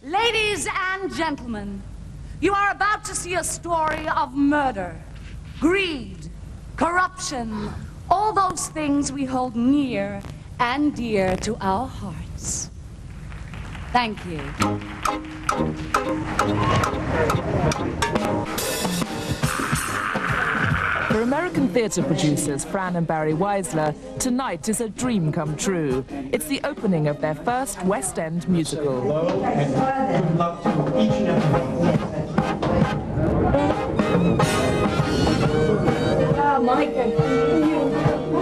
Ladies and gentlemen, you are about to see a story of murder, greed, corruption, all those things we hold near and dear to our hearts. Thank you. For American theatre producers Fran and Barry Weisler, tonight is a dream come true. It's the opening of their first West End musical. Hello, and good luck to each and every one.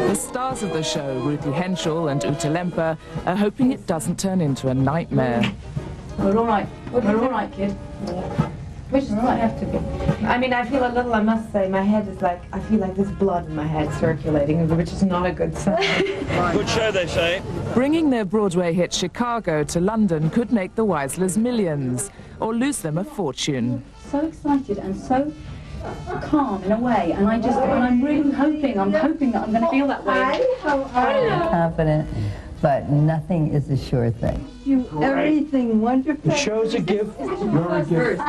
The stars of the show, Ruthie Henschel and Uta Lemper, are hoping it doesn't turn into a nightmare. We're all right. We're all right, kid. Which is not have to be. I mean, I feel a little, I must say, my head is like, I feel like there's blood in my head circulating, which is not a good sign. Good show, they say. Bringing their Broadway hit Chicago to London could make the Weislers millions, or lose them a fortune. So excited and so calm in a way, and I'm really hoping that I'm going to feel that way. How are you? Confident, but nothing is a sure thing. Everything wonderful. The show's a gift. You're a gift.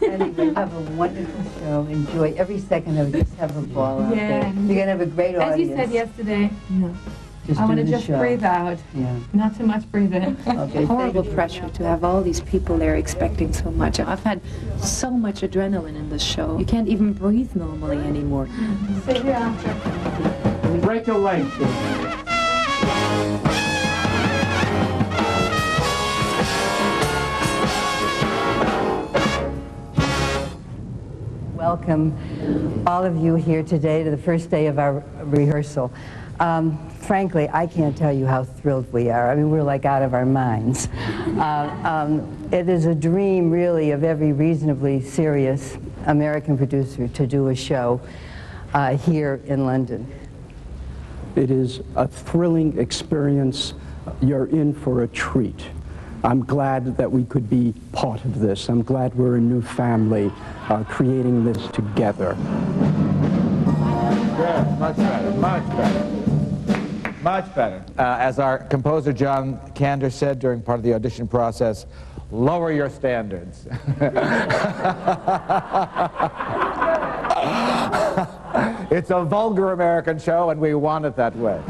Anyway, have a wonderful show. Enjoy every second of it. Just have a ball out there. You're going to have a great audience. As you said yesterday, Just I want to do the just show. breathe out. Yeah. Not too much breathe in. Okay, Horrible pressure to have all these people there expecting so much. I've had so much adrenaline in this show. You can't even breathe normally anymore. Sit here after. Break your leg. Welcome all of you here today to the first day of our rehearsal. Frankly, I can't tell you how thrilled we are. I mean, we're like out of our minds. It is a dream, really, of every reasonably serious American producer to do a show here in London. It is a thrilling experience. You're in for a treat. I'm glad that we could be part of this. I'm glad we're a new family creating this together. Good, much better, much better. Much better. As our composer John Kander said during part of the audition process, lower your standards. It's a vulgar American show, and we want it that way.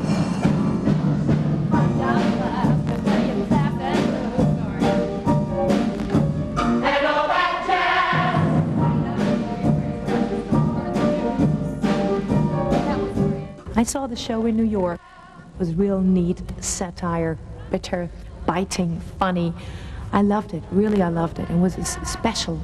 I saw the show in New York. It was real neat, satire, bitter, biting, funny. I loved it, really I loved it. It was special.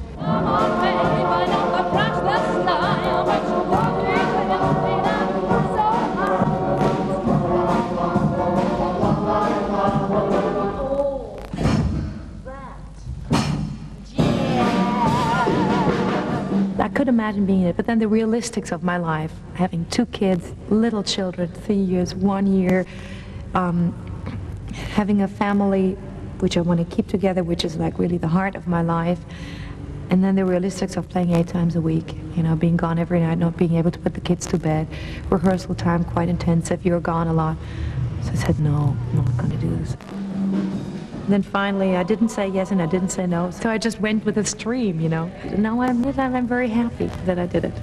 I could imagine being in it, but then the realistics of my life, having 2 kids, little children, 3 years, 1 year, having a family which I want to keep together, which is like really the heart of my life, and then the realistics of playing 8 times a week, you know, being gone every night, not being able to put the kids to bed, rehearsal time quite intensive, you're gone a lot. So I said, no, I'm not going to do this. And then finally, I didn't say yes and I didn't say no, so I just went with the stream, you know. Now I'm very happy that I did it.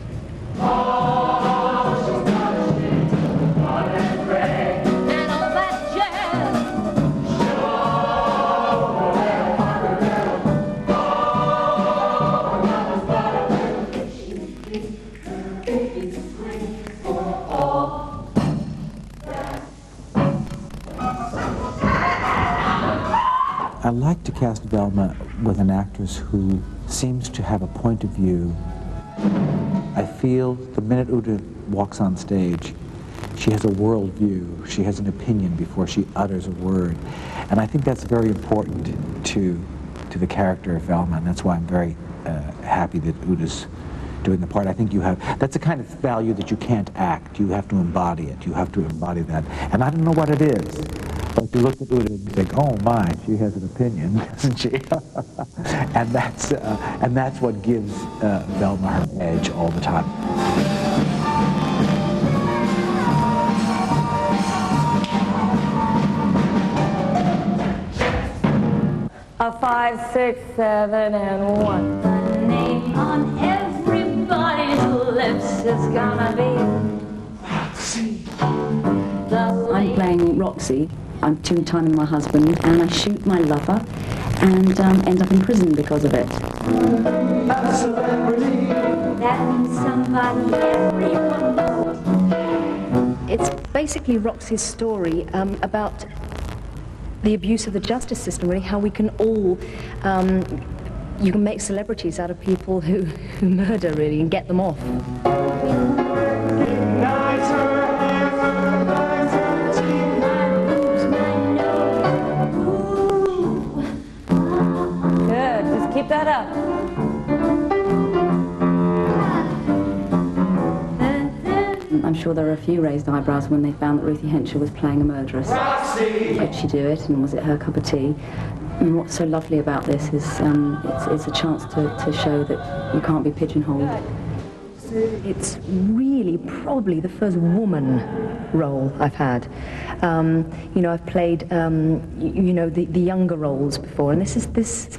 I like to cast Velma with an actress who seems to have a point of view. I feel the minute Uta walks on stage, she has a world view. She has an opinion before she utters a word. And I think that's very important to the character of Velma, and that's why I'm very happy that Uta's doing the part. I think that's a kind of value that you can't act. You have to embody it. You have to embody that. And I don't know what it is. But you look at Uta and you think, oh my, she has an opinion, doesn't she? and that's what gives Velma her edge all the time. A 5, 6, 7, and 1. The name on everybody's lips is gonna be Roxy. I'm playing Roxy. I'm two-timing my husband, and I shoot my lover, and end up in prison because of it. A celebrity. That means somebody everyone knows. It's basically Roxy's story about the abuse of the justice system, really, how we can all, you can make celebrities out of people who murder, really, and get them off. Good, just keep that up. I'm sure there were a few raised eyebrows when they found that Ruthie Henshaw was playing a murderess. Roxy! Did she do it, and was it her cup of tea? And what's so lovely about this is it's a chance to show that you can't be pigeonholed. It's really probably the first woman role I've had. You know, I've played, you know, the younger roles before, and this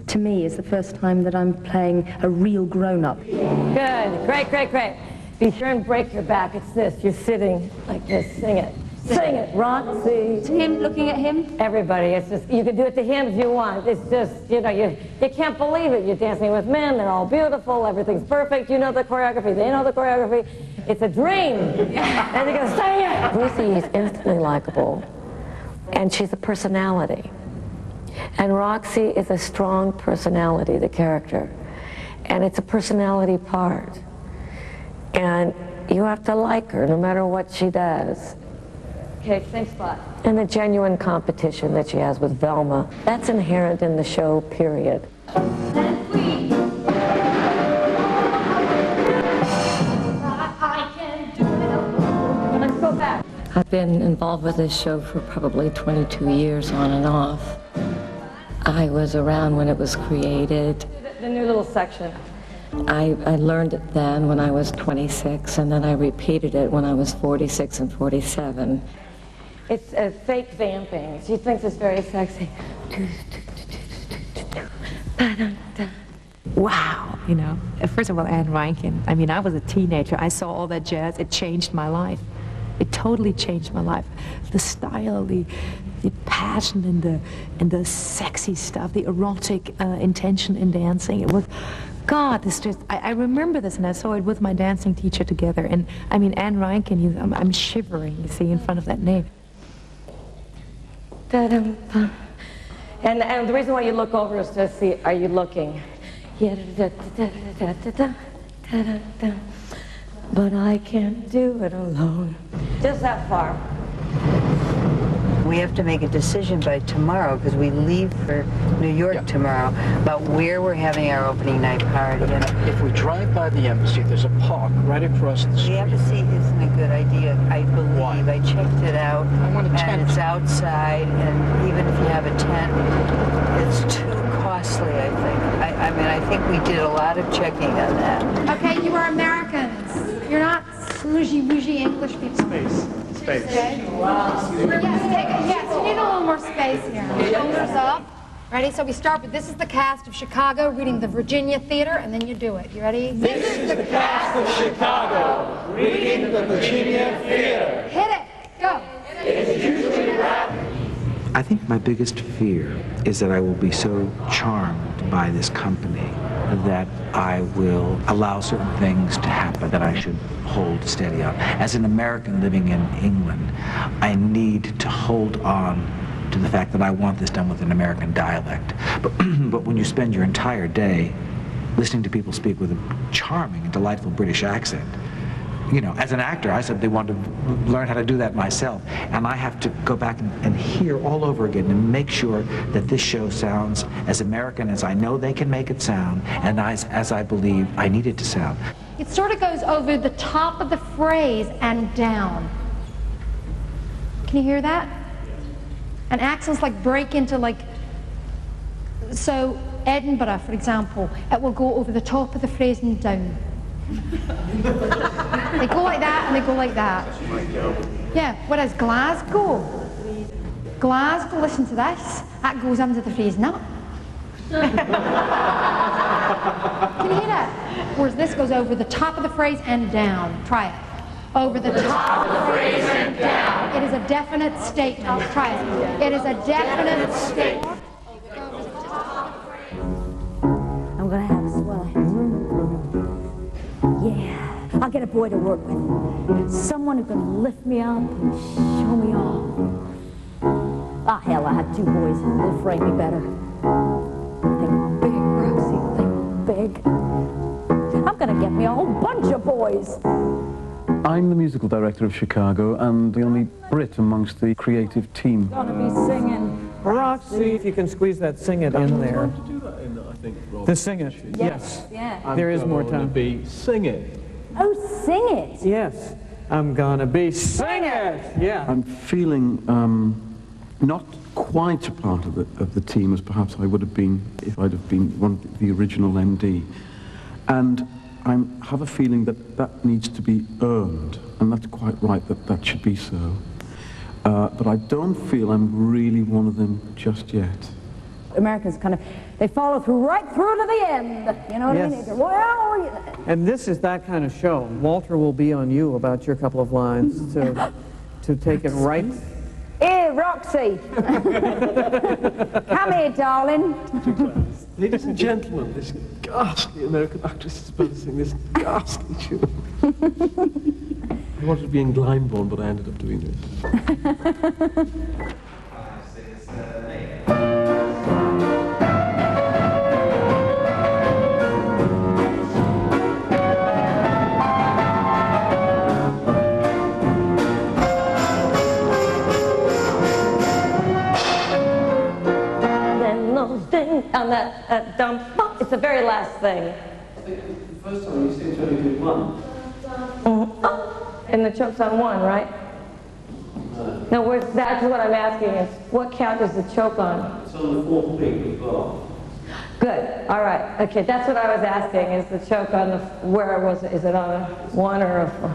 to me is the first time that I'm playing a real grown-up. Good, great, great, great. Be sure and break your back. It's this, you're sitting like this. Sing it. Sing it, Roxy. To him, looking at him? Everybody, it's just, you can do it to him if you want. It's just, you know, you can't believe it. You're dancing with men, they're all beautiful, everything's perfect. You know the choreography, they know the choreography. It's a dream. And you're gonna say it. Ruthie is instantly likable, and she's a personality. And Roxy is a strong personality, the character. And it's a personality part. And you have to like her no matter what she does. Okay, same spot. And the genuine competition that she has with Velma, that's inherent in the show, period. Let's go back. I've been involved with this show for probably 22 years on and off. I was around when it was created. The new little section. I learned it then when I was 26, and then I repeated it when I was 46 and 47. It's a fake vamping. She thinks it's very sexy. Wow, you know. First of all, Anne Reinking. I mean, I was a teenager. I saw all that jazz. It changed my life. It totally changed my life. The style, the passion, and the sexy stuff, the erotic intention in dancing. It was, God, this just, I remember this, and I saw it with my dancing teacher together. And I mean, Anne Reinking, I'm shivering, you see, in front of that name. And the reason why you look over is to see, are you looking? But I can't do it alone. Just that far. We have to make a decision by tomorrow, because we leave for New York tomorrow, about where we're having our opening night party. And if we drive by the embassy, there's a park right across the street. the embassy isn't a good idea, I believe. Why? I checked it out, and it's outside, and even if you have a tent, it's too costly, I think. I mean, I think we did a lot of checking on that. Okay, you are Americans. You're not bougie English people. Space. Okay? Wow. Yes, you need a little more space here. Shoulders up. Ready? So we start with, this is the cast of Chicago reading the Virginia Theater, and then you do it. You ready? This is the cast of Chicago reading the Virginia Theater. Hit it. Go. It's usually rap. I think my biggest fear is that I will be so charmed by this company that I will allow certain things to happen that I should hold steady on. As an American living in England, I need to hold on to the fact that I want this done with an American dialect. But when you spend your entire day listening to people speak with a charming and delightful British accent, you know, as an actor, I said they wanted to learn how to do that myself. And I have to go back and hear all over again and make sure that this show sounds as American as I know they can make it sound, and as I believe I need it to sound. It sort of goes over the top of the phrase and down. Can you hear that? And accents like break into like, so Edinburgh, for example, it will go over the top of the phrase and down. They go like that and they go like that. Yeah, whereas Glasgow, listen to this, that goes under the phrase no. Can you hear that? Whereas this goes over the top of the phrase and down. Try it. Over the top of the phrase and down. It is a definite statement. Try it. It is a definite statement. I'm gonna have a swell. Yeah, I'll get a boy to work with. Someone who can lift me up and show me off. Ah, hell, I have two boys. They'll frame me better. Think big, Roxy. Think big. I'm gonna get me a whole bunch of boys. I'm the musical director of Chicago and the only Brit amongst the creative team. Gonna be singing. Roxy, if you can squeeze that sing it in there. The sing it, yes. Yeah. There is more time. Be sing it. Oh, sing it. Yes. I'm gonna be sing it. Yeah. I'm feeling not quite a part of the team as perhaps I would have been if I'd have been one of the original MD. And I have a feeling that needs to be earned, and that's quite right that should be so. But I don't feel I'm really one of them just yet. Americans kind of, they follow through right through to the end. You know what I mean? Yes. Well, And this is that kind of show. Walter will be on you about your couple of lines to take it right. Hey, Roxy. Come here, darling. Ladies and gentlemen, this ghastly American actress is about to sing this ghastly tune. I wanted to be in Glyndebourne, but I ended up doing this. On that dump. It's the very last thing. The first time you seem to only do one. And the choke's on one, right? No, that's what I'm asking is, what count is the choke on? It's on the fourth beat as well. Good. All right. Okay, that's what I was asking. Is the choke on the, where was it? Is it on a one or a four?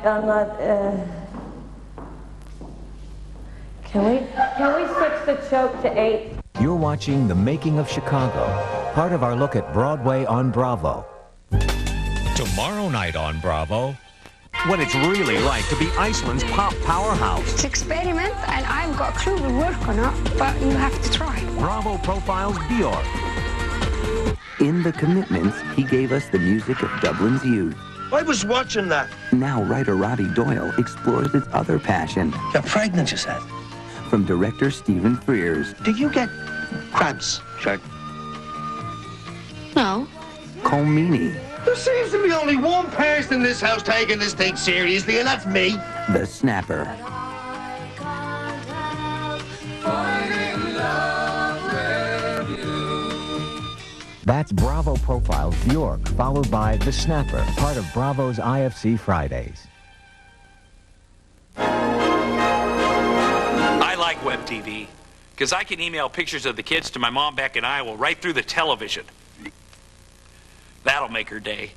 I'm not, can we switch the choke to 8? You're watching The Making of Chicago, part of our look at Broadway on Bravo. Tomorrow night on Bravo, what it's really like to be Iceland's pop powerhouse. It's an experiment, and I haven't got a clue will work or not, but you have to try. Bravo profiles Bjork. In The Commitments, he gave us the music of Dublin's youth. I was watching that. Now writer Robbie Doyle explores its other passion. You're pregnant, you said? From director Stephen Frears. Do you get cramps, Jack? No. Colmini. There seems to be only one person in this house taking this thing seriously, and that's me. The Snapper. That's Bravo Profiles Bjork, followed by The Snapper, part of Bravo's IFC Fridays. I like web TV, because I can email pictures of the kids to my mom back in Iowa right through the television. That'll make her day.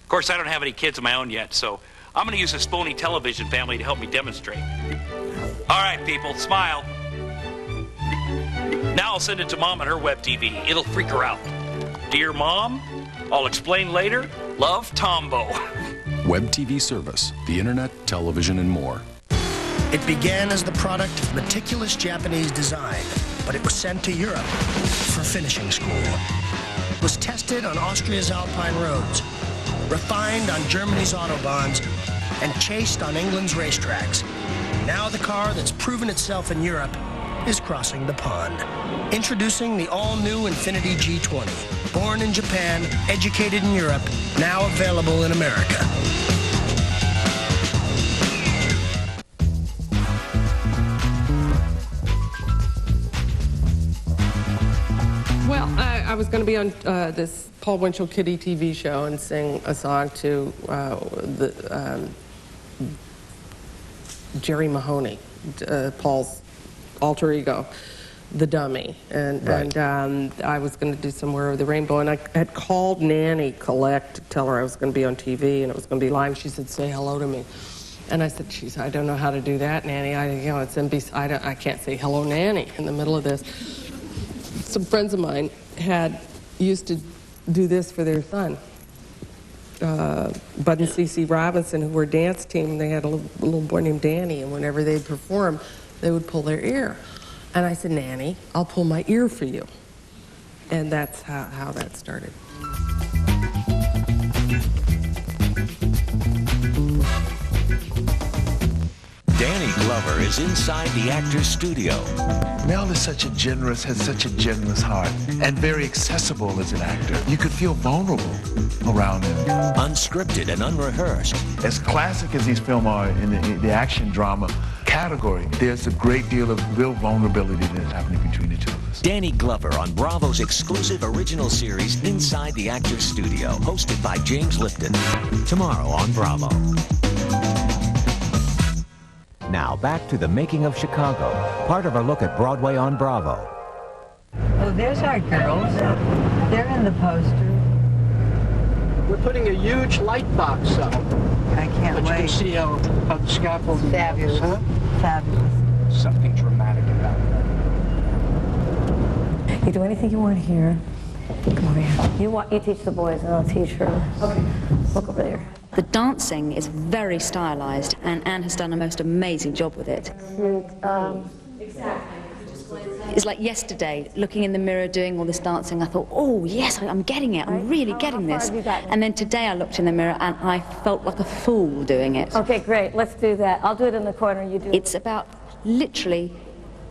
Of course, I don't have any kids of my own yet, so I'm going to use the Spony television family to help me demonstrate. All right, people, smile. Now I'll send it to Mom on her web TV. It'll freak her out. Dear Mom, I'll explain later. Love, Tombo. Web TV service, the internet, television, and more. It began as the product of meticulous Japanese design, but it was sent to Europe for finishing school. It was tested on Austria's Alpine roads, refined on Germany's autobahns, and chased on England's racetracks. Now the car that's proven itself in Europe is crossing the pond. Introducing the all-new Infiniti G20. Born in Japan, educated in Europe, now available in America. Well, I was going to be on this Paul Winchell Kiddie TV show and sing a song to Jerry Mahoney. Paul's alter ego, the dummy, and I was going to do Somewhere Over the Rainbow, and I had called Nanny Collect to tell her I was going to be on TV and it was going to be live. She said, "Say hello to me," and I said, "Geez, I don't know how to do that, Nanny. It's NBC. I can't say hello, Nanny, in the middle of this." Some friends of mine used to do this for their son. Bud and Cece Robinson, who were a dance team, they had a little boy named Danny, and whenever they'd perform, they would pull their ear. And I said, "Nanny, I'll pull my ear for you." And that's how that started. Danny Glover is inside the actor's studio. Mel is has such a generous heart, and very accessible as an actor. You could feel vulnerable around him. Unscripted and unrehearsed. As classic as these films are in the action drama category, there's a great deal of real vulnerability that's happening between the two of us. Danny Glover on Bravo's exclusive original series, Inside the Actor's Studio, hosted by James Lipton. Tomorrow on Bravo. Now back to the making of Chicago, part of our look at Broadway on Bravo. Oh, there's our girls. They're in the poster. We're putting a huge light box up. I can't but wait. You can see how the scaffold Fabulous. Huh? Fabulous. Something dramatic about it. You do anything you want here. Come over here. You teach the boys, and I'll teach her. Okay. Look over there. The dancing is very stylized, and Anne has done a most amazing job with it. It's like yesterday, looking in the mirror, doing all this dancing, I thought, oh yes, I'm getting it, I'm really getting this. And then today I looked in the mirror and I felt like a fool doing it. Okay, great, let's do that. I'll do it in the corner, you do it. It's about literally,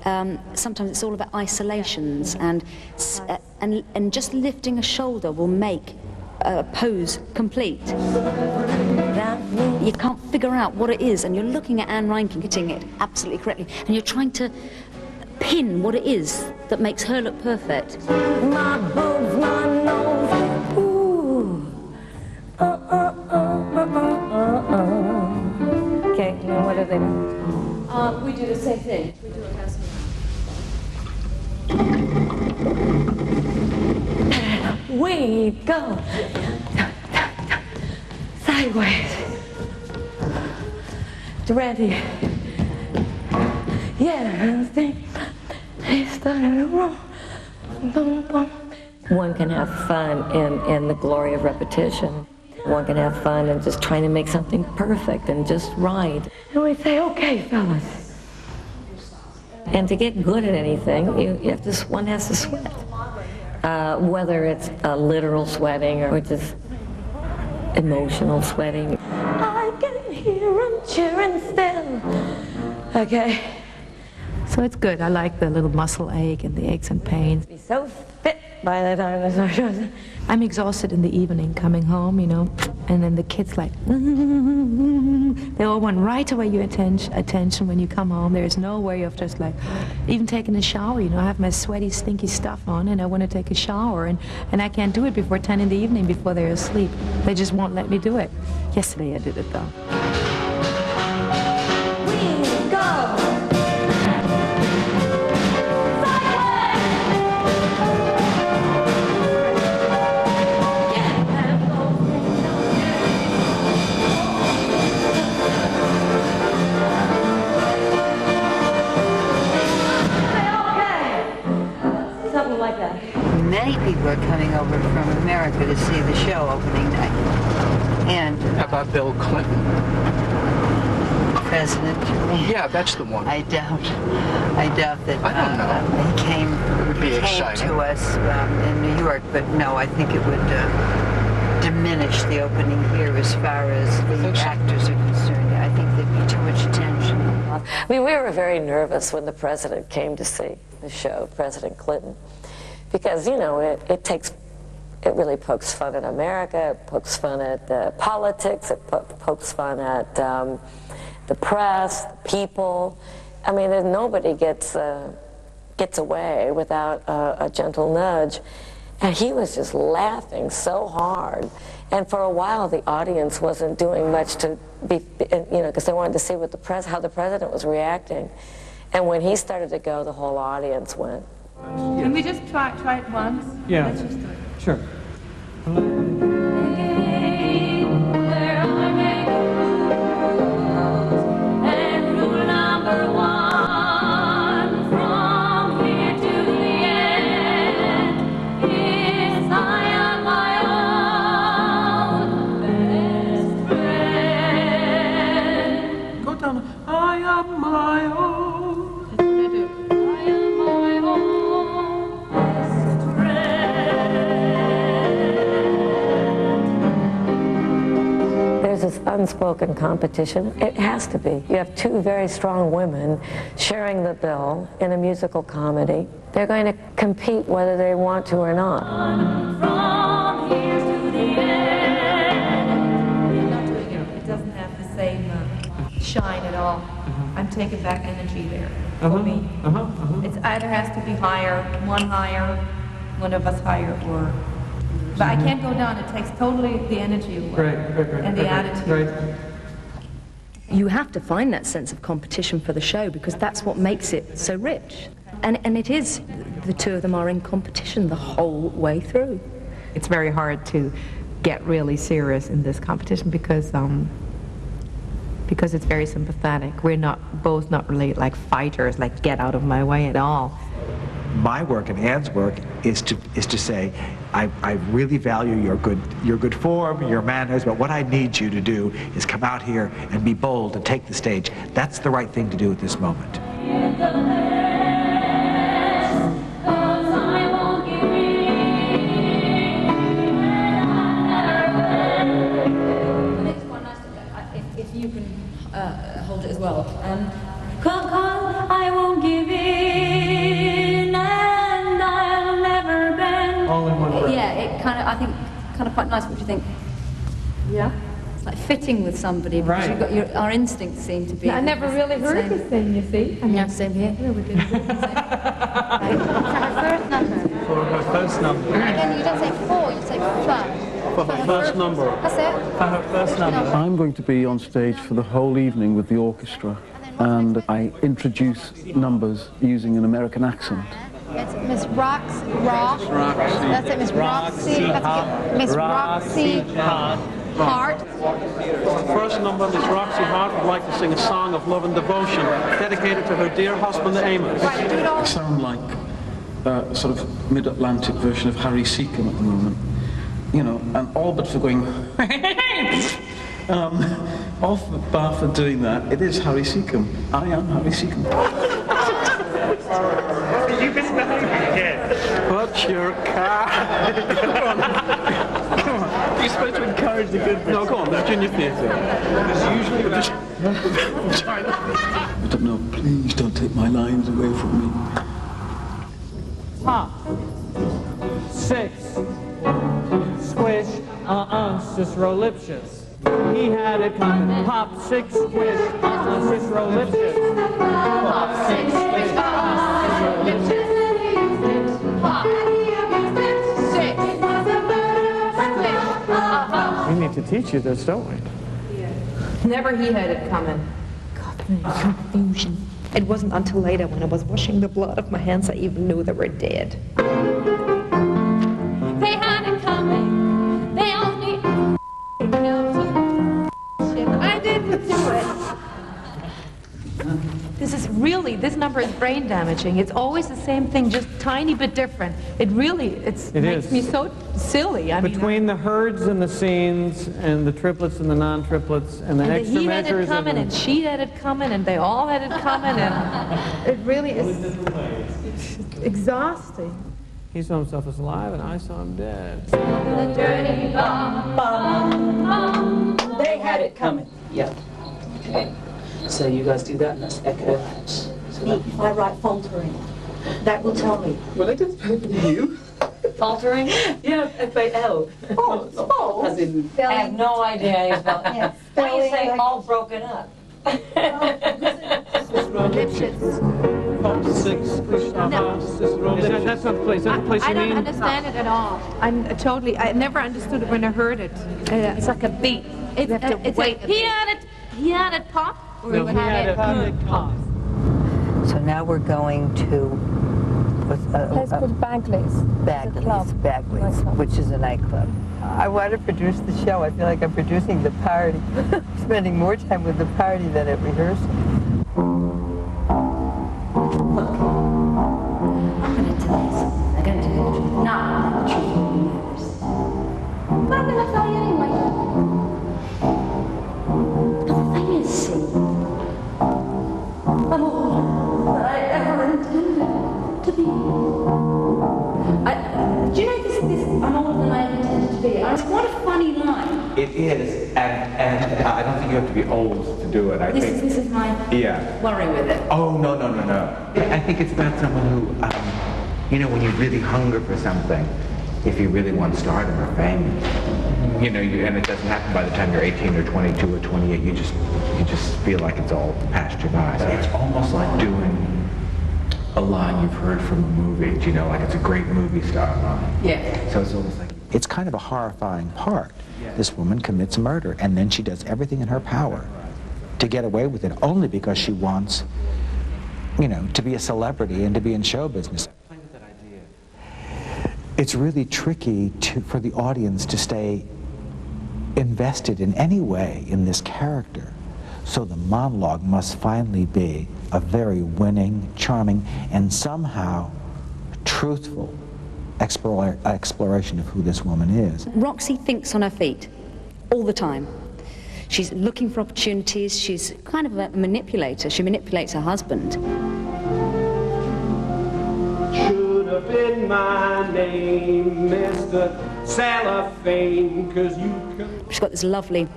sometimes it's all about isolations, and just lifting a shoulder will make a pose complete. You can't figure out what it is, and you're looking at Anne Reinking hitting it absolutely correctly, and you're trying to pin what it is that makes her look perfect. My boobs, my nose, ooh. Okay, now what do they do? We do the same thing. We do a house We go sideways. Ready. Yeah, one can have fun in the glory of repetition. One can have fun in just trying to make something perfect and just right. And we say, okay, fellas. And to get good at anything, one has to sweat. Whether it's literal sweating or just emotional sweating. I can hear them cheering still. Okay. So it's good. I like the little muscle ache and the aches and pains. Be so fit by the time the show. I'm exhausted in the evening coming home, and then the kids like, they all want right away your attention when you come home. There's no way of just like, even taking a shower, I have my sweaty, stinky stuff on and I want to take a shower and I can't do it before 10 in the evening before they're asleep. They just won't let me do it. Yesterday I did it though. Many people are coming over from America to see the show opening night. And how about Bill Clinton? President? Yeah, that's the one. I doubt that I don't know. He came to us in New York, but no, I think it would diminish the opening here as far as the actors are concerned. I think there'd be too much tension. I mean, we were very nervous when the president came to see the show, President Clinton. Because, it really pokes fun at America, it pokes fun at politics, it pokes fun at the press, the people. I mean, nobody gets away without a gentle nudge. And he was just laughing so hard. And for a while, the audience wasn't doing much to be, because they wanted to see what how the president was reacting. And when he started to go, the whole audience went. Can we just try it once? Yeah. Let's just do it. Sure. I am my own. That's what I do. I am my own best friend. There's this unspoken competition. It has to be. You have two very strong women sharing the bill in a musical comedy. They're going to compete whether they want to or not. From here to the end. It doesn't have the same shine at all. I'm taking back energy there for me. It either has to be higher, one of us higher, or... But I can't go down. It takes totally the energy away and the attitude. You have to find that sense of competition for the show because that's what makes it so rich. And it is, the two of them are in competition the whole way through. It's very hard to get really serious in this competition because it's very sympathetic. We're both not really like fighters, like get out of my way at all. My work and Ann's work is to say, I really value your good form, your manners, but what I need you to do is come out here and be bold and take the stage. That's the right thing to do at this moment. If you can hold it as well. Cause I won't give in and I'll never bend. All in one breath. Yeah, it kind of, I think, kind of quite nice. What do you think? Yeah. It's like fitting with somebody because you've got our instincts seem to be. I never really heard this thing, you see. Yeah, same here. Yeah, we did. For her first number. For her first number. Again, you don't say four, you say first. For her first number. That's it. For her first number. I'm going to be on stage for the whole evening with the orchestra, and I introduce numbers using an American accent. It's Miss Roxy. That's it, Miss Roxy. That's it. Miss Roxy Hart. First number, Miss Roxy Hart would like to sing a song of love and devotion dedicated to her dear husband Amos. Right, do it all. I sound like a sort of mid-Atlantic version of Harry Seacombe at the moment. You know, and all but for going off the bar for doing that, it is Harry Seacombe. I am Harry Seacombe. You misbehaved again. Put your car. Come on. You're supposed to encourage the good. No, go on, there's junior theatre. There's usually But no, please don't take my lines away from me. Pop. 6. Squish. Cicero Lipschitz. He had it coming. Pop, 6, squish. Cicero Lipschitz. Pop, 6, squish. Cicero Lipschitz. Pop, 6, squish. We need to teach you this, don't we? Never he had it coming. God, confusion. It wasn't until later when I was washing the blood off my hands I even knew they were dead. They had it coming. They only I didn't do it. This number is brain damaging. It's always the same thing, just tiny bit different. It makes me so silly. Between the herds and the scenes, and the triplets and the non-triplets, and the extra he had measures. it coming, and she had it coming, and they all had it coming, and it really is exhausting. He saw himself as alive, and I saw him dead. the dirty bum, bum, bum. They had it coming. Yeah. Okay. So you guys do that, and that's echo. So If I write faltering, that will tell me. Well, it doesn't happen to you. Faltering? Yeah, F-A-L. Oh, it's false. As in, I have no idea how you spell it. Yeah, Why do you say all broken up? Pop 6. That's not the place. That's the place I you don't mean? understand it at all. I never understood it when I heard it. It's like a beat. You have to wait. He had it pop? Or No, he had it pop. So now we're going to Place called Bagley's. Bagley's, which is a nightclub. I want to produce the show. I feel like I'm producing the party. Spending more time with the party than at rehearsal. Look, I'm going to tell you something. I'm going to tell you the truth. Not the truth will be matters. But I'm going to tell you anyway. But the thing is, see, I'm older than I ever intended to be. Do you know this? I'm older than I ever intended to be. It's quite a funny line. It is, and I don't think you have to be old to do it. I think This is my worry with it. Oh, no. I think it's about someone who, when you really hunger for something, if you really want stardom or fame, and it doesn't happen by the time you're 18 or 22 or 28, you just feel like it's all past your eyes. It's almost like doing a line you've heard from a movie, like it's a great movie star line. Yeah. So it's almost like, it's kind of a horrifying part. This woman commits murder, and then she does everything in her power to get away with it, only because she wants, to be a celebrity and to be in show business. It's really tricky for the audience to stay invested in any way in this character. So the monologue must finally be a very winning, charming, and somehow truthful exploration of who this woman is. Roxy thinks on her feet all the time. She's looking for opportunities. She's kind of a manipulator. She manipulates her husband. Should have been my name, Mr. Cellophane, 'cause you could... She's got this lovely,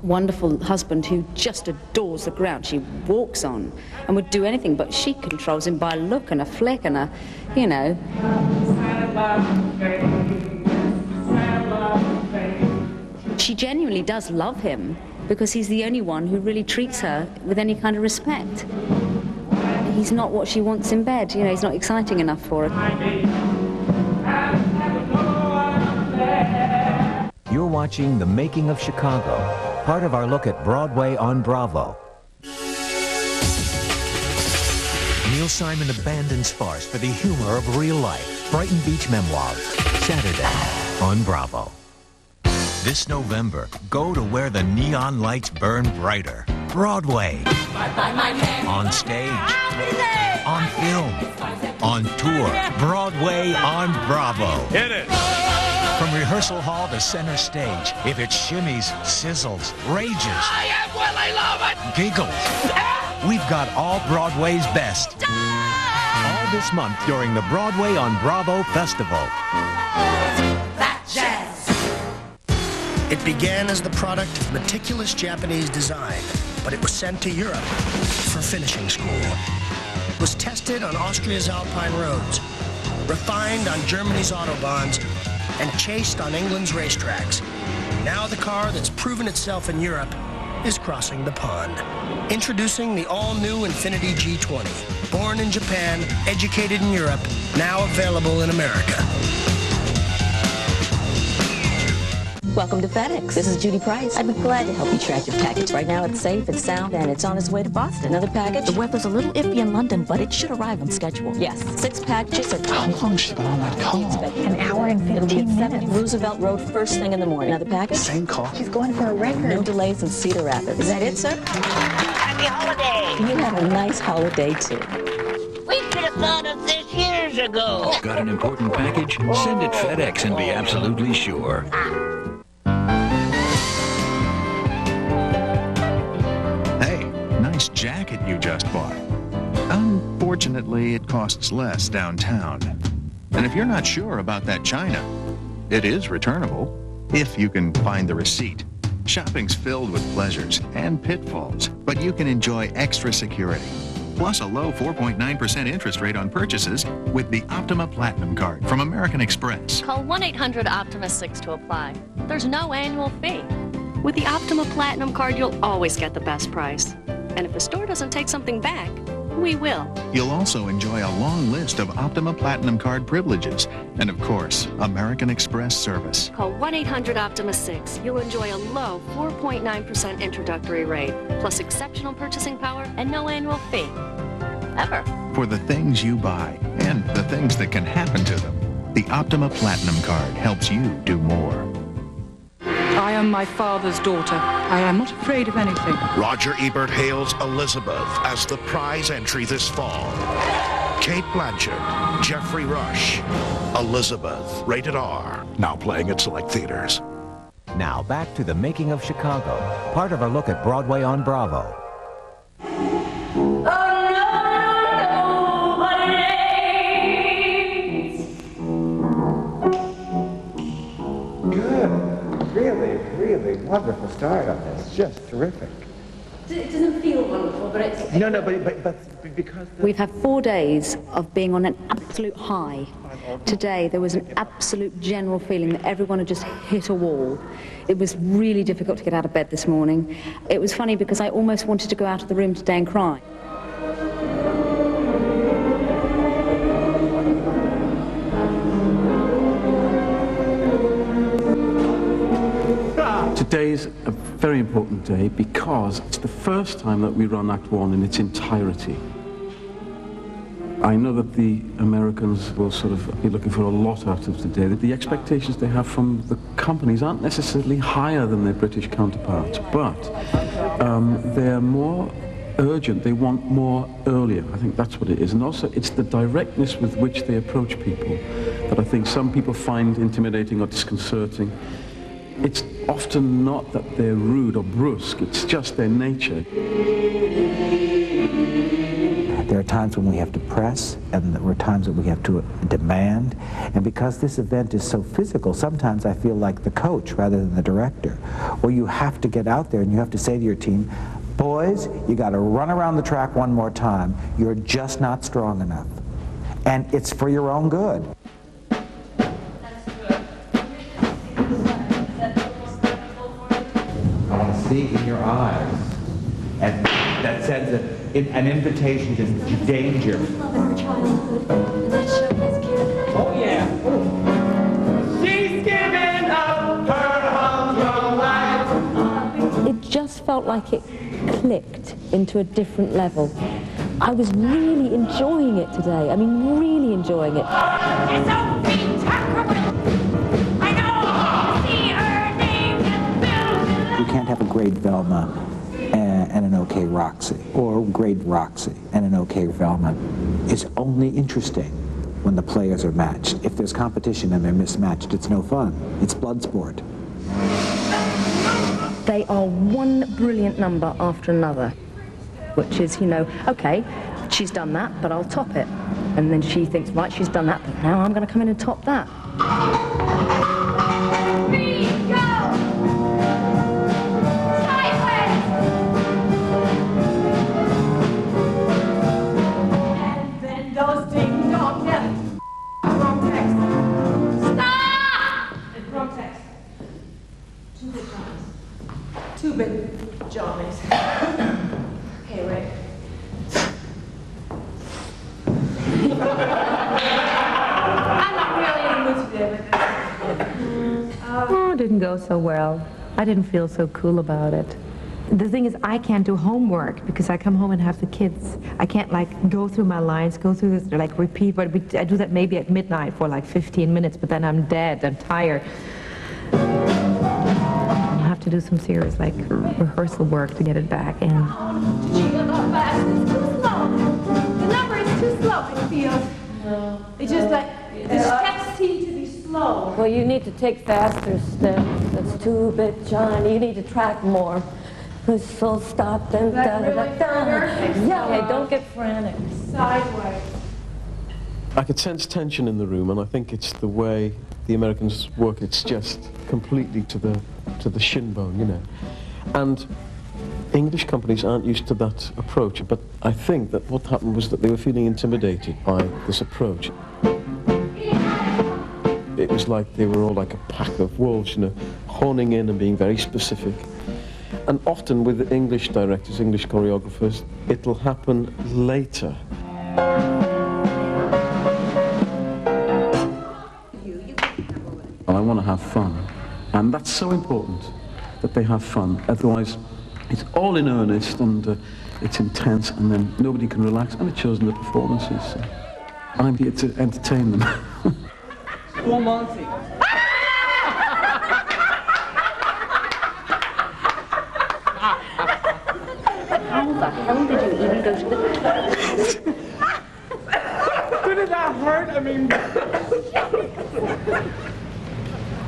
wonderful husband who just adores the ground she walks on and would do anything, but she controls him by a look and a flick and a, She genuinely does love him because he's the only one who really treats her with any kind of respect. He's not what she wants in bed, he's not exciting enough for her. You're watching The Making of Chicago, part of our look at Broadway on Bravo. Neil Simon abandons farce for the humor of real life. Brighton Beach Memoirs, Saturday on Bravo. This November, go to where the neon lights burn brighter. Broadway. On stage. On film. On tour. Broadway on Bravo. Hit it. From rehearsal hall to center stage, if it shimmies, sizzles, rages, I am well, I love it. giggles, we've got all Broadway's best. All this month during the Broadway on Bravo Festival. That jazz. It began as the product of meticulous Japanese design, but it was sent to Europe for finishing school. It was tested on Austria's Alpine roads, refined on Germany's autobahns, and chased on England's racetracks. Now the car that's proven itself in Europe is crossing the pond. Introducing the all-new Infiniti G20. Born in Japan, educated in Europe, now available in America. Welcome to FedEx. This is Judy Price. I'd be glad to help you track your package. Right now it's safe, it's sound, and it's on its way to Boston. Another package. The weather's a little iffy in London, but it should arrive on schedule. Yes, 6 packages at... How long has she been on that call? An hour and 15 minutes. Roosevelt Road, first thing in the morning. Another package. Same call. She's going for a record. No delays in Cedar Rapids. Is that it, sir? Happy holiday. You have a nice holiday, too. We could have thought of this years ago. Got an important package? Send it FedEx and be absolutely sure. Nice jacket you just bought. Unfortunately, it costs less downtown. And if you're not sure about that china, it is returnable if you can find the receipt. Shopping's filled with pleasures and pitfalls, but you can enjoy extra security. Plus a low 4.9% interest rate on purchases with the Optima Platinum Card from American Express. Call 1-800-OPTIMA-6 to apply. There's no annual fee. With the Optima Platinum Card, you'll always get the best price. And if the store doesn't take something back, we will. You'll also enjoy a long list of Optima Platinum card privileges and, of course, American Express service. Call 1-800-OPTIMA-6. You'll enjoy a low 4.9% introductory rate, plus exceptional purchasing power and no annual fee. Ever. For the things you buy and the things that can happen to them, the Optima Platinum card helps you do more. I am my father's daughter. I am not afraid of anything. Roger Ebert hails Elizabeth as the prize entry this fall. Kate Blanchett, Jeffrey Rush, Elizabeth, rated R, now playing at select theaters. Now back to the making of Chicago, part of our look at Broadway on Bravo. Really wonderful start on this. Just terrific. It doesn't feel wonderful, but it's... No, but because... We've had 4 days of being on an absolute high. Today, there was an absolute general feeling that everyone had just hit a wall. It was really difficult to get out of bed this morning. It was funny because I almost wanted to go out of the room today and cry. Today's a very important day because it's the first time that we run Act 1 in its entirety. I know that the Americans will sort of be looking for a lot out of today. The expectations they have from the companies aren't necessarily higher than their British counterparts, but they're more urgent. They want more earlier. I think that's what it is. And also, it's the directness with which they approach people that I think some people find intimidating or disconcerting. It's often not that they're rude or brusque, it's just their nature. There are times when we have to press, and there are times that we have to demand. And because this event is so physical, sometimes I feel like the coach rather than the director, where you have to get out there and you have to say to your team, boys, you got to run around the track one more time. You're just not strong enough. And it's for your own good. See in your eyes, and that sends an invitation to danger. Oh yeah. She's giving up her humdrum life. It just felt like it clicked into a different level. I was really enjoying it today. I mean, really enjoying it. It's so You can't have a great Velma and an okay Roxy, or great Roxy and an okay Velma. It's only interesting when the players are matched. If there's competition and they're mismatched, it's no fun. It's blood sport. They are one brilliant number after another, which is, you know, okay, she's done that, but I'll top it. And then she thinks, right, she's done that, but now I'm going to come in and top that. Two big Johnnies. Okay, Rick. I'm not really in the mood today with this. Oh, it didn't go so well. I didn't feel so cool about it. The thing is, I can't do homework because I come home and have the kids. I can't like go through my lines, go through this, like repeat, but I do that maybe at midnight for like 15 minutes, but then I'm dead, I'm tired. To do some serious like rehearsal work to get it back in. Gee, you're not fast. It's too slow. The number is too slow, it feels. No. It's just like the steps seem to be slow. Well, you need to take faster steps. That's too big, Johnny. You need to track more. Whistle, stop, then da da da da. Yeah, okay, don't get frantic. Sideways. I could sense tension in the room, and I think it's the way the Americans work. It's just completely to the shin bone, you know. And English companies aren't used to that approach, but I think that what happened was that they were feeling intimidated by this approach. It was like they were all like a pack of wolves, you know, honing in and being very specific. And often with English directors, English choreographers, it'll happen later. have fun. And that's so important, that they have fun. Otherwise, it's all in earnest and it's intense, and then nobody can relax, and it shows in the performances. So I'm here to entertain them. One more thing. How the hell did you even go to the toilet? Didn't that hurt? I mean...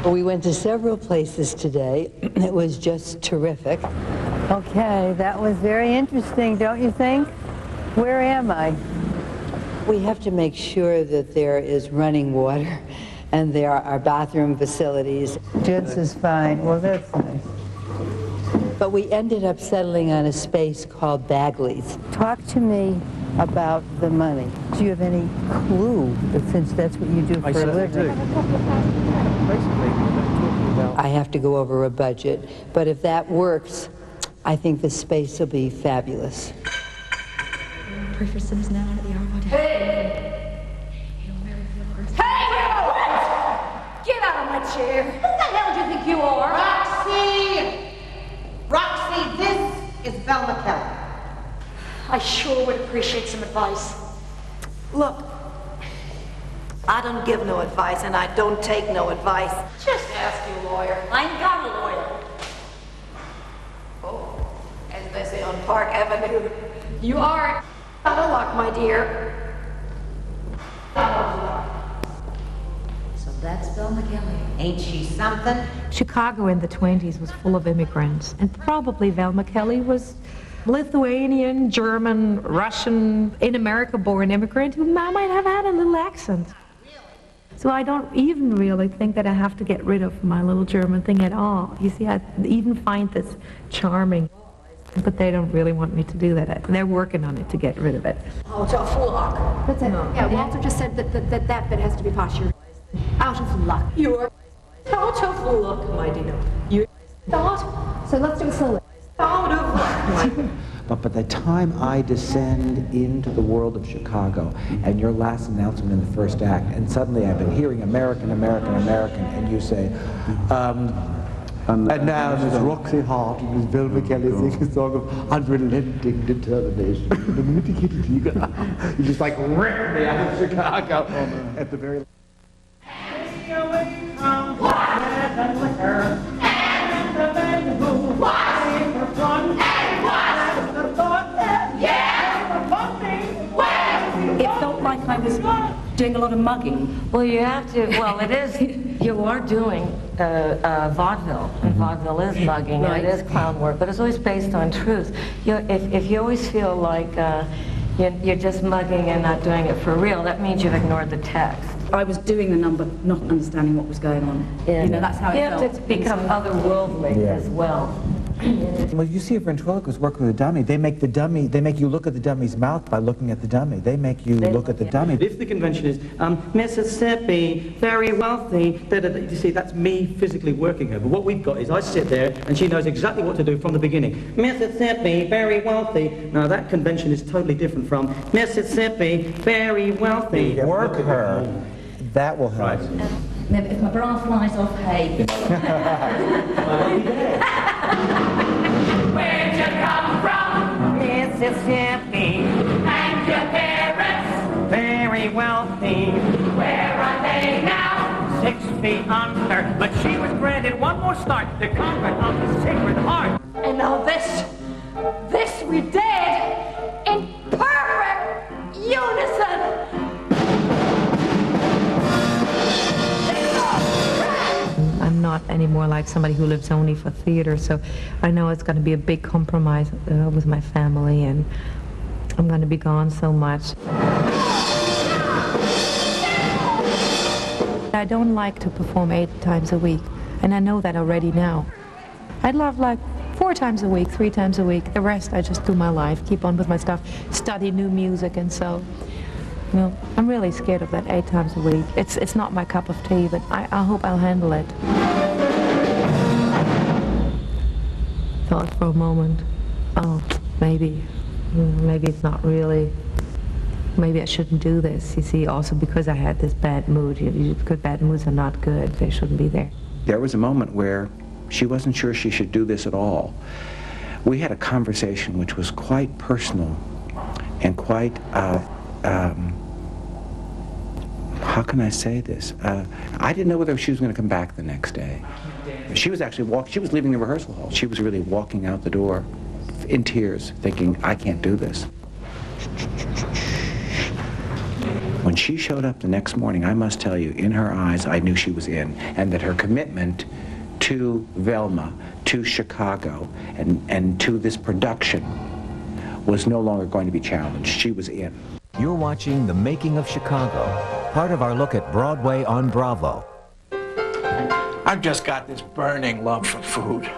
We went to several places today. It was just terrific. Okay, that was very interesting, don't you think? Where am I? We have to make sure that there is running water and there are bathroom facilities. Just is fine. Well, that's nice. But we ended up settling on a space called Bagley's. Talk to me about the money. Do you have any clue, since that's what you do for a living? I have to go over a budget, but if that works, I think the space will be fabulous. Pray for sins now under the hour of our death. Hey! Hey, you! Get out of my chair. Who the hell do you think you are? Roxy! Roxy, this is Velma Kelly. I sure would appreciate some advice. Look, I don't give no advice, and I don't take no advice. Just ask your lawyer. I ain't got a lawyer. Oh, as they say on Park Avenue. You are out of luck, my dear. So that's Velma Kelly. Ain't she something? Chicago in the 20s was full of immigrants, and probably Velma Kelly was Lithuanian, German, Russian, in America born immigrant who might have had a little accent. So I don't even really think that I have to get rid of my little German thing at all. You see, I even find this charming, but they don't really want me to do that. They're working on it to get rid of it. Out of luck. That's it. Yeah, Walter just said that bit has to be posture. Out of luck. You're out of luck, my dear. You're out. So let's do it slowly. Out of luck. But by the time I descend into the world of Chicago, and your last announcement in the first act, and suddenly I've been hearing American, American, American, and you say, and now Miss Roxy Hart and Miss Velma Kelly sing a song of unrelenting determination. You just like rip me out of Chicago at the very It felt like I was doing a lot of mugging. Well, you have to, well, it is, you are doing vaudeville, and vaudeville is mugging, and it is clown work, but it's always based on truth. If you always feel like you're just mugging and not doing it for real, that means you've ignored the text. I was doing the number, not understanding what was going on. Yeah. You know, that's how it felt. You have to become otherworldly as well. Well, you see a ventriloquist work with a dummy. They make you look at the dummy's mouth by looking at the dummy. They make you look at the dummy. If the convention is Mississippi, very wealthy, you see, that's me physically working her. But what we've got is I sit there and she knows exactly what to do from the beginning. Mississippi, very wealthy. Now that convention is totally different from Mississippi, very wealthy. Work her. That will help. Right. Maybe if my bra flies off, hey. Where'd you come from? Mississippi. And your parents? Very wealthy. Where are they now? 6 feet under. But she was granted one more start, the convent of the Sacred Heart. And now this we did in perfect unison. I'm not anymore like somebody who lives only for theater, so I know it's going to be a big compromise with my family, and I'm going to be gone so much. I don't like to perform 8 times a week, and I know that already now. I'd love like 4 times a week, 3 times a week. The rest I just do my life, keep on with my stuff, study new music, and so. You know, I'm really scared of that 8 times a week. It's not my cup of tea, but I hope I'll handle it. Thought for a moment, oh, maybe it's not really, maybe I shouldn't do this. You see, also because I had this bad mood. Because bad moods are not good, they shouldn't be there. there was a moment where she wasn't sure she should do this at all. We had a conversation which was quite personal and quite, how can I say this? I didn't know whether she was going to come back the next day. She was actually she was leaving the rehearsal hall. She was really walking out the door in tears, thinking, I can't do this. When she showed up the next morning, I must tell you, in her eyes, I knew she was in, and that her commitment to Velma, to Chicago, and to this production was no longer going to be challenged. She was in. You're watching The Making of Chicago, part of our look at Broadway on Bravo. I've just got this burning love for food.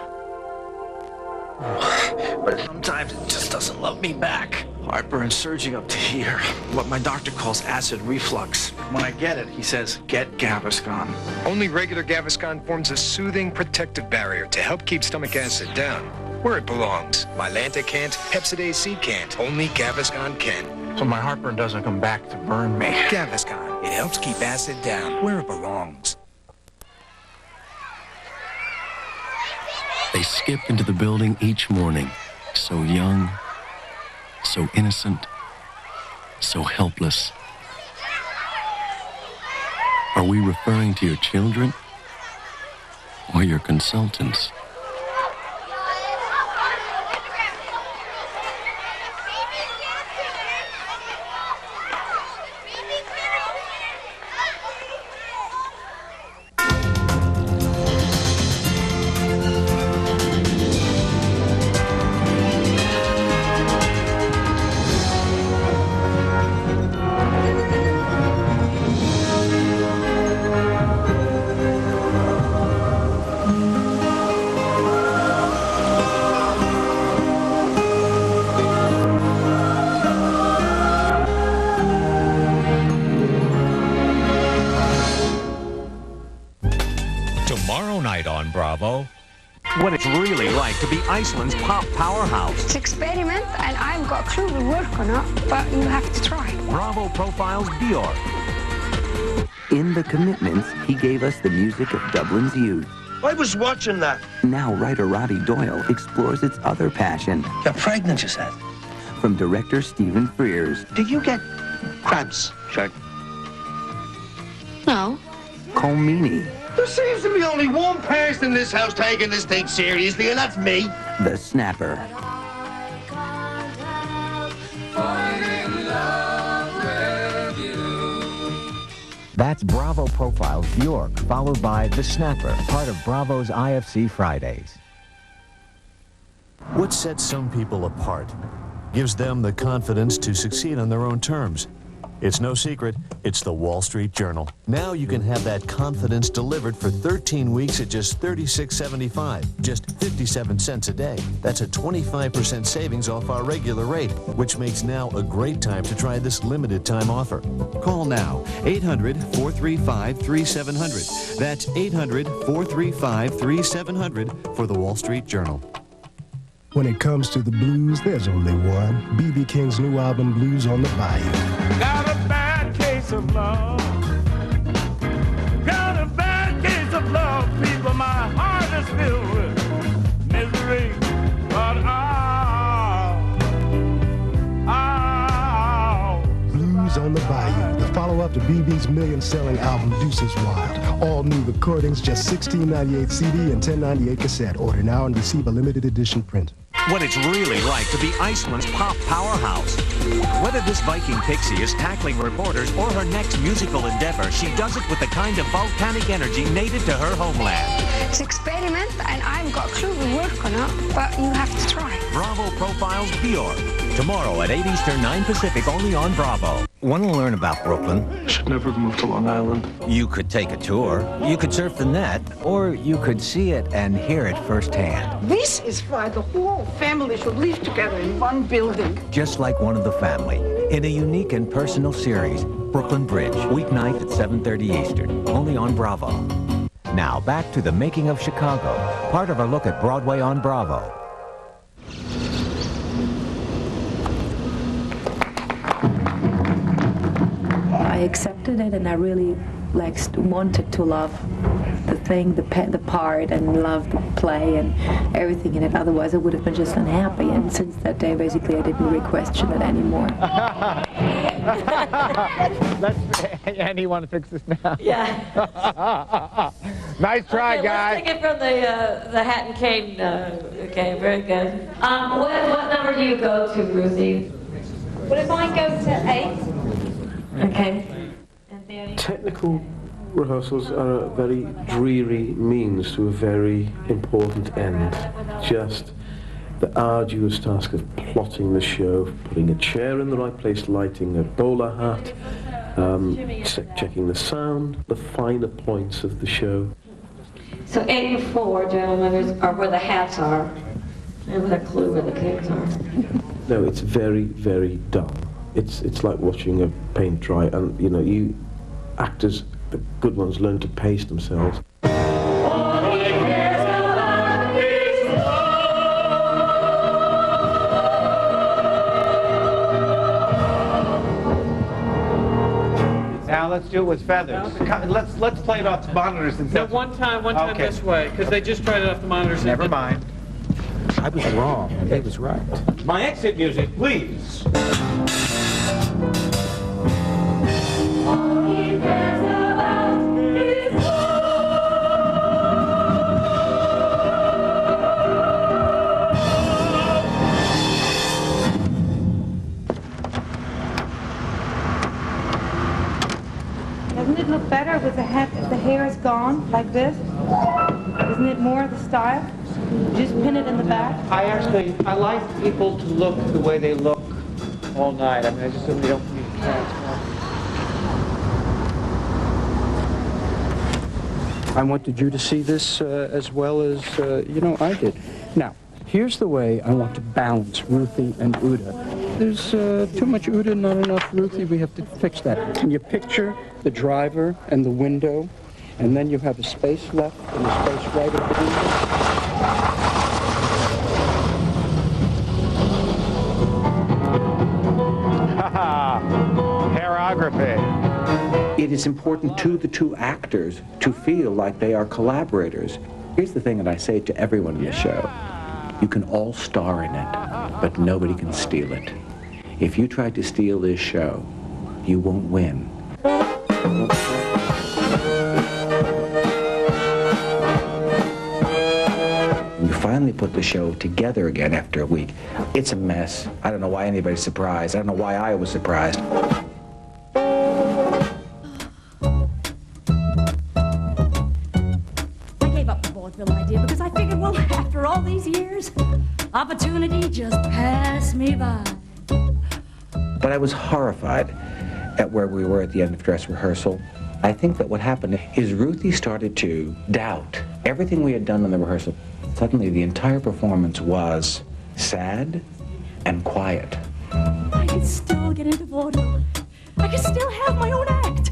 But sometimes it just doesn't love me back. Heartburn surging up to here. What my doctor calls acid reflux. When I get it, he says, get Gaviscon. Only regular Gaviscon forms a soothing protective barrier to help keep stomach acid down, where it belongs. Mylanta can't, Hepzibah C can't. Only Gaviscon can. So my heartburn doesn't come back to burn me. Gaviscon. It helps keep acid down, where it belongs. They skip into the building each morning, so young, so innocent, so helpless. Are we referring to your children or your consultants? Tomorrow night on Bravo, what it's really like to be Iceland's pop powerhouse. It's an experiment, and I haven't got a clue to work on it, but you have to try. Bravo profiles Bjork. In The Commitments, he gave us the music of Dublin's youth. I was watching that. Now writer Roddy Doyle explores its other passion. You're pregnant, you said. From director Stephen Frears. Do you get cramps, Shark? No. Colmini. There seems to be only one person in this house taking this thing seriously, and that's me. The Snapper. That's Bravo Profiles Bjork, followed by The Snapper, part of Bravo's IFC Fridays. What sets some people apart gives them the confidence to succeed on their own terms. It's no secret, it's the Wall Street Journal. Now you can have that confidence delivered for 13 weeks at just $36.75, just 57 cents a day. That's a 25% savings off our regular rate, which makes now a great time to try this limited time offer. Call now, 800-435-3700. That's 800-435-3700 for the Wall Street Journal. When it comes to the blues, there's only one. B.B. King's new album, Blues on the Bayou. Got a bad case of love. Got a bad case of love, people. My heart is filled with misery. But Blues on the Bayou, the follow-up to B.B.'s million-selling album, Deuces Wild. All new recordings, just $16.98 CD and $10.98 cassette. Order now and receive a limited edition print. What it's really like to be Iceland's pop powerhouse. Whether this Viking pixie is tackling reporters or her next musical endeavor, she does it with the kind of volcanic energy native to her homeland. It's an experiment, and I haven't got a clue to work on it, but you have to try. Bravo Profiles Bjork. Tomorrow at 8 Eastern, 9 Pacific, only on Bravo. Want to learn about Brooklyn? I should never have moved to Long Island. You could take a tour, you could surf the net, or you could see it and hear it firsthand. This is why the whole family should live together in one building. Just like one of the family, in a unique and personal series, Brooklyn Bridge, weeknight at 7:30 Eastern, only on Bravo. Now back to The Making of Chicago, part of our look at Broadway on Bravo. I accepted it, and I really wanted to love the thing, the part, and love the play and everything in it. Otherwise, I would have been just unhappy. And since that day, basically, I didn't really question it anymore. And you want to fix this now? Yeah. Nice try, okay, guy. Let's take it from the hat and cane. Okay, very good. What number do you go to, Ruthie? Well, if I go to 8. Okay. Technical rehearsals are a very dreary means to a very important end. Just the arduous task of plotting the show, putting a chair in the right place, lighting a bowler hat, checking the sound, the finer points of the show. So 8 and 4, gentlemen, are where the hats are. I have a clue where the cakes are. No, it's very, very dull. It's like watching a paint dry, and you actors, the good ones, learn to pace themselves. Now let's do it with feathers. Let's play it off the monitors instead. No, one time Okay. this way, because they just tried it off the monitors. Never mind. I was wrong, and he was right. My exit music, please. Doesn't it look better with the hat if the hair is gone, like this? Isn't it more the style? Just pin it in the back? I like people to look the way they look all night. I mean, I just really don't need to transform. I wanted you to see this as well as, I did. Now, here's the way I want to balance Ruthie and Uda. There's too much Uda, not enough Ruthie. We have to fix that. Can you picture the driver and the window, and then you have a space left and a space right at the window? Choreography. It is important to the two actors to feel like they are collaborators. Here's the thing that I say to everyone in the show. You can all star in it, but nobody can steal it. If you try to steal this show, you won't win. You finally put the show together again after a week. It's a mess. I don't know why anybody's surprised. I don't know why I was surprised. I gave up the vaudeville idea because I figured, well, after all these years, opportunity just passed me by. But I was horrified at where we were at the end of dress rehearsal. I think that what happened is Ruthie started to doubt everything we had done in the rehearsal. Suddenly the entire performance was sad and quiet. I could still get into vaudeville. I could still have my own act.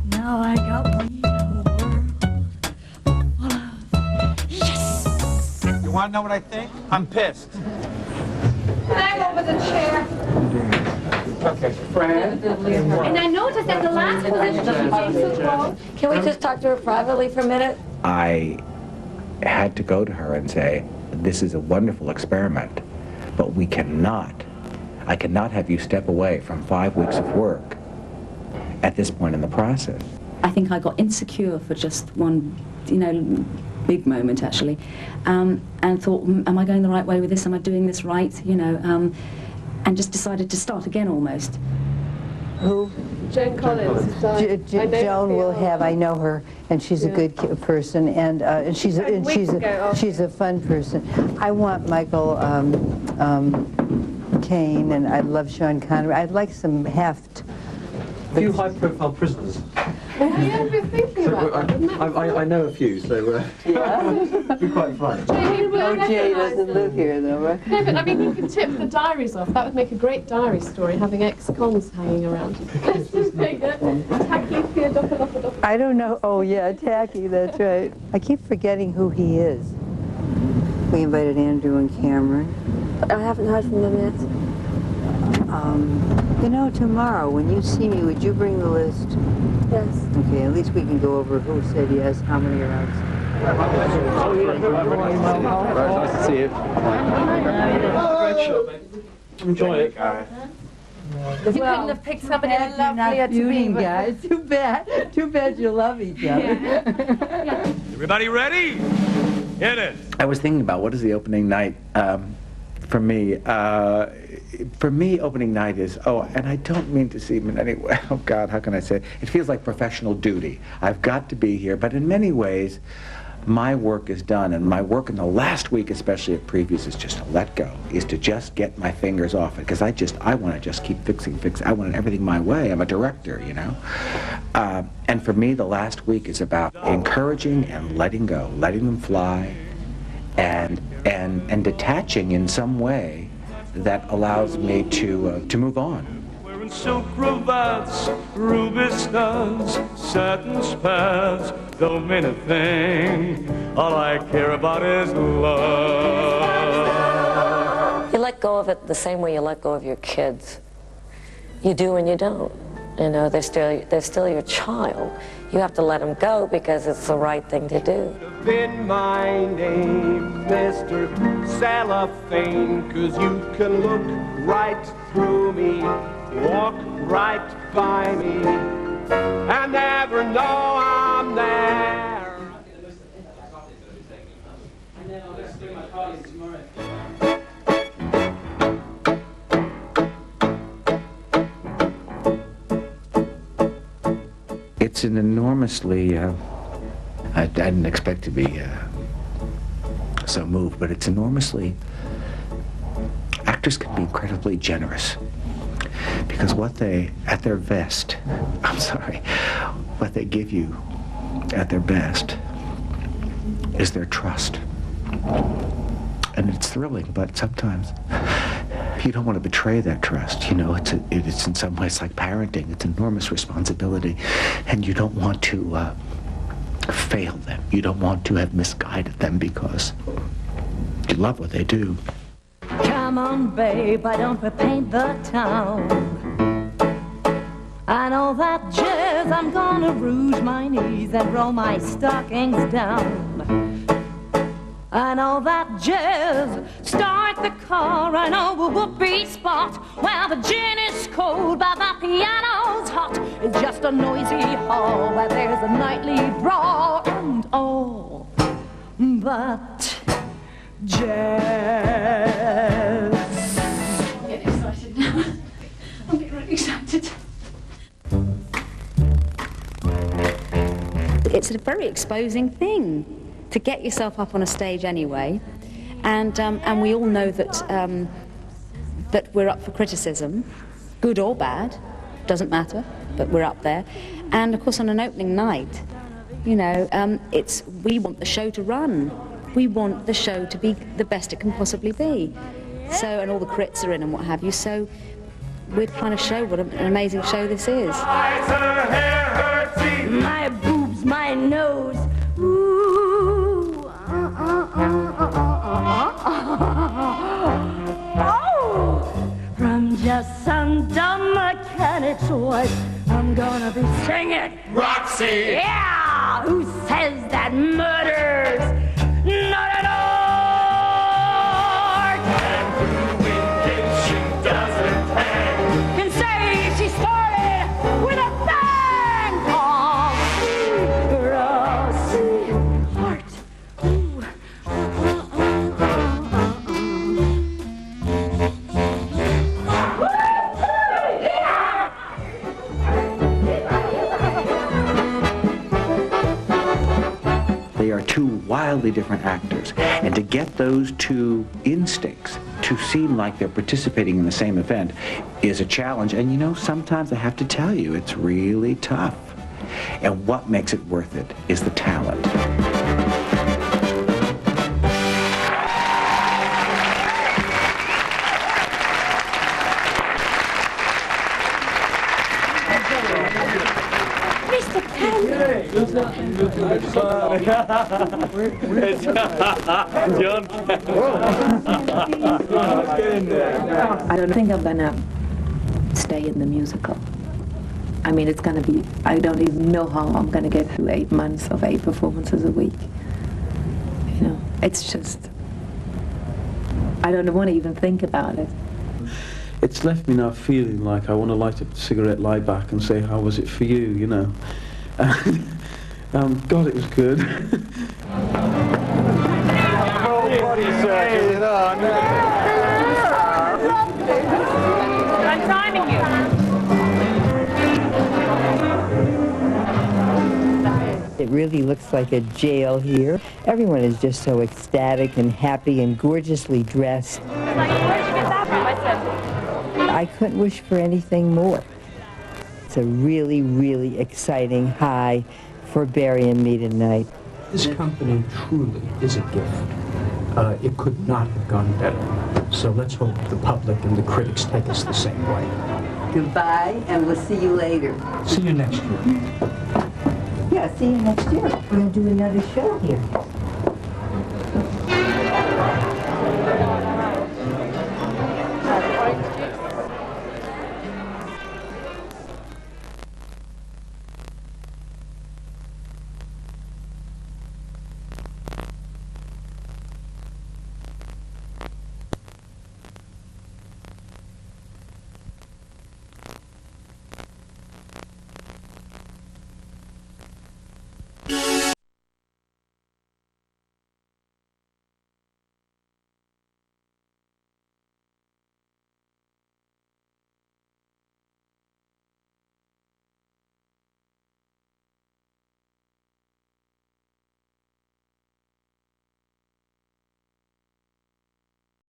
Now I got me a world. Yes! You want to know what I think? I'm pissed. Hang over the chair. Okay, Fran. And I noticed that the last position she came so close. Can we just talk to her privately for a minute? I had to go to her and say, this is a wonderful experiment, but I cannot have you step away from 5 weeks of work at this point in the process. I think I got insecure for just one, big moment actually, and thought, am I going the right way with this? Am I doing this right? And just decided to start again almost. Who? Joan Collins. Joan will have. I know her, and she's a good person, and she's a fun person. I want Michael Caine, and I love Sean Connery. I'd like some heft. A few high-profile prisoners. Yeah, I've been thinking about that. I know a few, so Yeah. it'd be quite fun. Jay doesn't live here, though, right? No, but I mean, you could tip the diaries off. That would make a great diary story, having ex-cons hanging around. Let's just make it tacky, Theodopoulos. I don't know. Oh, yeah, Tacky, that's right. I keep forgetting who he is. We invited Andrew and Cameron. I haven't heard from them yet. Tomorrow, when you see me, would you bring the list? Yes. Okay, at least we can go over who said yes, how many are out. Nice to see you. Great show, man. Enjoy it. You couldn't have picked somebody lovelier to be with. Guys. Too bad. Too bad you love each other. Everybody ready? Hit it. I was thinking about what is the opening night for me. For me, opening night is, and I don't mean to seem in any way, oh God, how can I say it? It feels like professional duty. I've got to be here, but in many ways, my work is done, and my work in the last week, especially at previews, is just to let go, is to just get my fingers off it, because I want to just keep fixing. I want everything my way. I'm a director, you know? And for me, the last week is about encouraging and letting go, letting them fly, and detaching in some way that allows me to move on. Wearing silk cravats, ruby studs, satin spats, don't mean a thing. All I care about is love. You let go of it the same way you let go of your kids. You do and you don't. You know, they're still your child. You have to let them go because it's the right thing to do. In my name, Mr. Cellophane, 'cause you can look right through me, walk right by me, and never know I'm there. It's an enormously, I didn't expect to be so moved, but it's enormously, actors can be incredibly generous. Because what they, at their best, what they give you at their best is their trust. And it's thrilling, but sometimes you don't want to betray that trust. You know, it's in some ways like parenting. It's enormous responsibility, and you don't want to fail them. You don't want to have misguided them because you love what they do. Come on, babe, why don't we paint the town? I know that jazz, I'm gonna rouge my knees and roll my stockings down. I know that jazz, start the car, I know a whoopee spot where the gin is cold but the piano's hot. It's just a noisy hall where there's a nightly brawl and all but jazz. I'm getting excited now. I'm getting really excited. It's a very exposing thing to get yourself up on a stage anyway, and we all know that that we're up for criticism, good or bad, doesn't matter, but we're up there. And of course, on an opening night, you know, we want the show to run. We want the show to be the best it can possibly be. So, and all the crits are in and what have you. So, we're trying to show what an amazing show this is. My boobs, my nose. Ooh. Oh! From just some dumb mechanic's voice, I'm gonna be singing. Roxy! Yeah! Who says that murder's not an art? And who thinks she doesn't hang? Can say she started with a bang! Oh, Roxy, heart. They are two wildly different actors, and to get those two instincts to seem like they're participating in the same event is a challenge. And you know, sometimes I have to tell you, it's really tough. And what makes it worth it is the talent. Mr. Candy. I don't think I'm gonna stay in the musical. I mean, it's going to be, I don't even know how I'm going to get through 8 months of 8 performances a week. You know, it's just, I don't want to even think about it. It's left me now feeling like I want to light up the cigarette, lie back and say, how was it for you, you know? God, it was good. I'm timing you. It really looks like a jail here. Everyone is just so ecstatic and happy and gorgeously dressed. Where'd you get that from? I said. I couldn't wish for anything more. It's a really, really exciting high for Barry and me tonight. This company truly is a gift. It could not have gone better. So let's hope the public and the critics take us the same way. Goodbye, and we'll see you later. See you next year. Yeah, see you next year. We're going to do another show here.